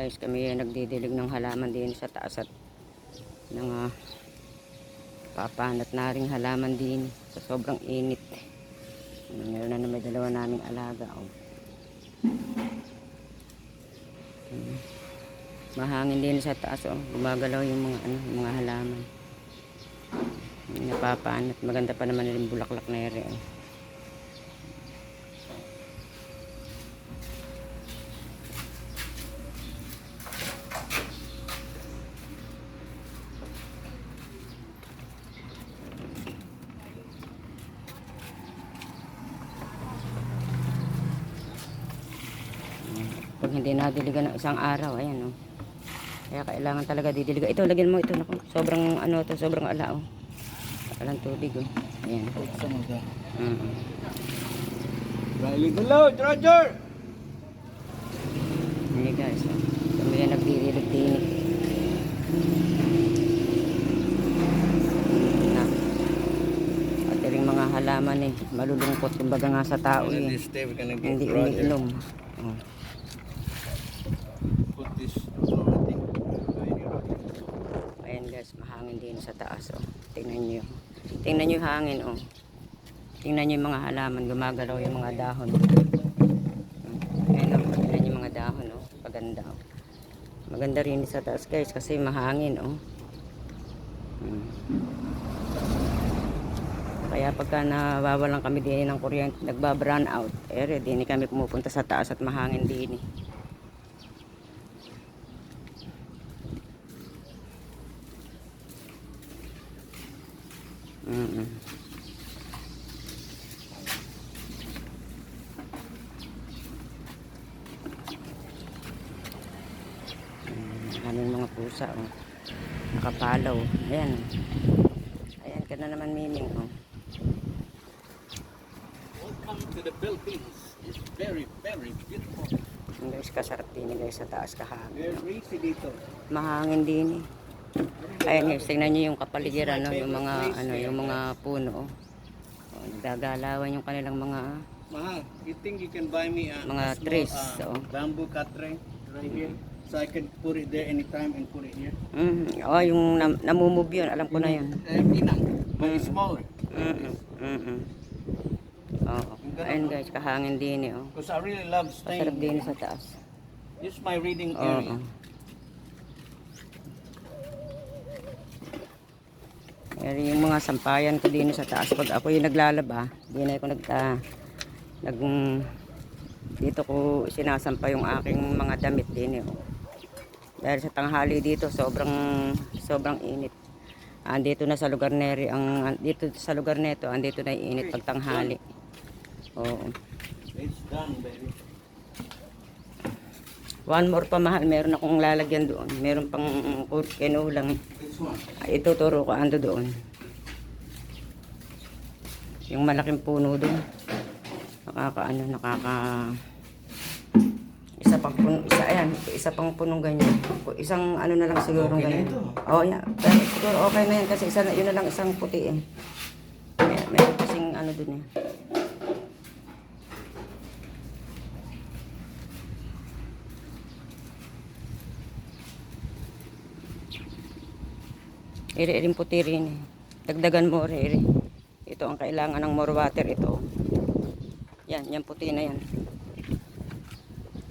guys, kami ay nagdidilig ng halaman din sa taas at ng papanat na ring halaman din sa sobrang init. Meron na may dalawa naming alaga. Oh. Mahangin din sa taas. Oh. Gumagalaw yung mga, yung mga halaman. Napapanat. Maganda pa naman yung bulaklak na ere. Oh. Pag hindi nadiligan ng isang araw, ayan oh. Kaya kailangan talaga didiligan. Ito, lagyan mo ito. Naku, sobrang ano to, sobrang ala oh. Alang tubig oh. Ayan. Riley below, Roger! Ayan guys oh. Kami yan nagdidilig din. At rin mga halaman eh. Malulungkot kumbaga nga sa tao eh. Hindi umiinom. Oh. Ayan guys, mahangin din sa taas oh. Tingnan nyo. Tingnan nyo yung hangin oh. Tingnan nyo yung mga halaman, gumagalaw yung mga dahon. Ayan oh, tingnan nyo yung mga dahon oh. Paganda oh. Maganda rin sa taas guys kasi mahangin oh. Kaya pagka nawawalan kami din ng kuryente, nagbabrown out, din kami pumupunta sa taas at mahangin din eh. Aming mga pusa oh. Nakapalaw. Ayan. Ayan ka na naman Miming oh. Welcome to the Philippines. It's very, very beautiful. Guys, kasarap din guys sa taas kahangin. Very breezy dito. Mahangin din eh. Ayan guys, tingnan nyo yung kapaligiran no, yung mga ano, yung mga puno oh. Oh, nagagalawan yung kanilang mga Mahal, you think you can buy me a mga small, trees oh. bamboo cut tray right here? So I can put it there anytime and put it here. Oh, yung namumove yun, alam ko na yun. Pinang, but it's smaller. Oh, ayun guys, kahangin din eh oh. Because I really love staying. Masarap din sa taas. This is my reading Oh, area. Yung mga sampayan ko din sa taas. Pag ako yung naglalaba, di na ako dito ko sinasampa yung aking mga damit din eh. Dahil sa tanghali dito, sobrang init. Andito na sa lugar neri dito sa lugar neto, andito na init pag tanghali. Oo. It's done, baby. One more pa mahal, meron akong lalagyan doon. Meron pang kinulang. Ituturo ko ando doon. Yung malaking puno doon. Isa pang punong ganyan. Isang ano na lang siguro Okay ganyan. na ito. Oh, yeah. Pero siguro okay na yan kasi yun na lang isang puti eh. Meron kasing ano doon eh. Iri-iring puti rin eh. Dagdagan mo iri. Ito ang kailangan ng more water ito. Yan puti na yan.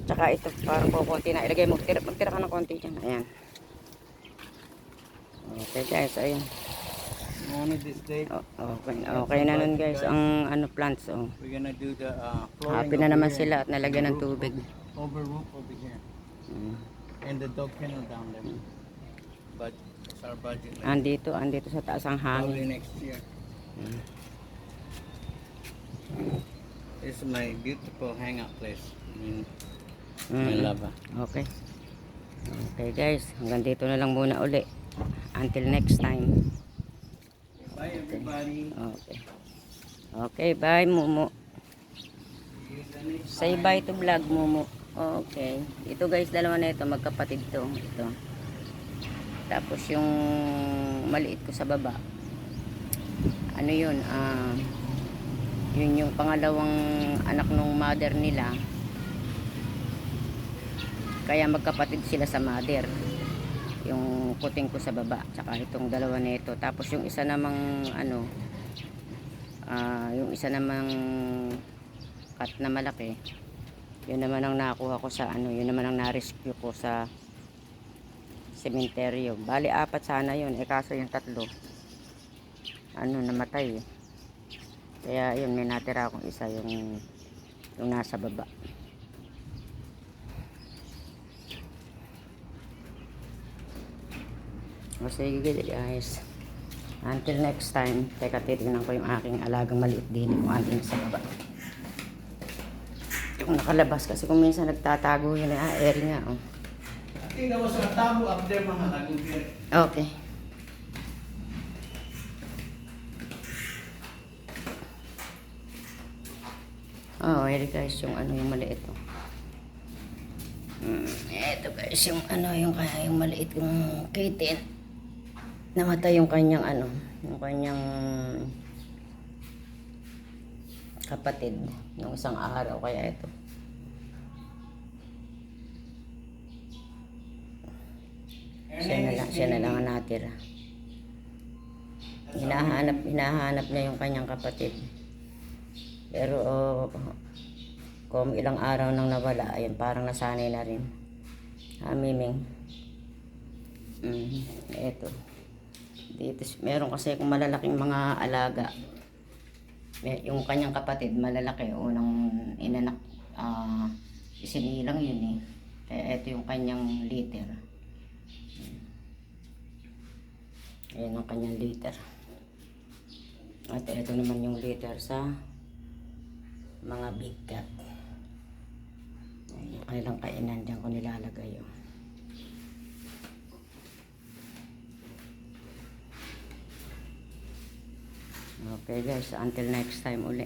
Tsaka ito parang kukunti na. Ilagay mo, magtira ka ng konti dyan. Ayan. Okay guys, ayan. Okay na nun guys, ang ano plants oh. We're gonna do the flooring. Happy na naman sila at nalagyan ng tubig. Over roof over here. And the dog kennel down there. But it's our budget. Andito sa taas ang Probably hangin. next year. This is my beautiful hangout place. My lava. Okay. Okay guys, hanggang dito na lang muna uli. Until next time. Bye everybody. Okay. Okay, bye Mumu. Say bye to vlog Mumu. Okay. Ito guys, dalawa na ito, magkapatid to. Ito. Tapos yung maliit ko sa baba. Ano yun? Yun yung pangalawang anak ng mother nila. Kaya magkapatid sila sa mother. Yung kuting ko sa baba, tsaka itong dalawa nito. Tapos yung isa namang ano, yung isa namang cat na malaki, yun naman ang nakuha ko sa ano, yun naman ang na-rescue ko sa sementeryo. Bali, 4 sana yun, kaso yung 3 ano, namatay eh. Kaya yun, may natira akong isa, yung nasa baba. O sige guys, until next time. Teka, titignan ko yung aking alagang maliit din kung andun sa baba. Yung nakalabas kasi kung minsan nagtatago yun, airy nga oh. Tingnan mo sa tabo up there mga nagugir. Okay. Oh, airy guys, yung ano, yung maliit oh. Eto guys, yung ano, yung maliit yung kitten. Namatay yung kanyang ano, yung kanyang kapatid nung isang araw, kaya ito. Siya na lang ang natira. Hinahanap niya yung kanyang kapatid. Pero kung ilang araw nang nawala, ayun, parang nasanay na rin. Miming. Eto. Dito, meron kasi kung malalaking mga alaga. Yung kanyang kapatid, malalaki. Unang inanak, isinilang yun eh. Kaya ito yung kanyang litter. Ayan ang kanyang litter. At ito naman yung litter sa mga big cat. Ayan, yung kanilang kainan dyan ko nilalagay yun. Okay guys, until next time ulit.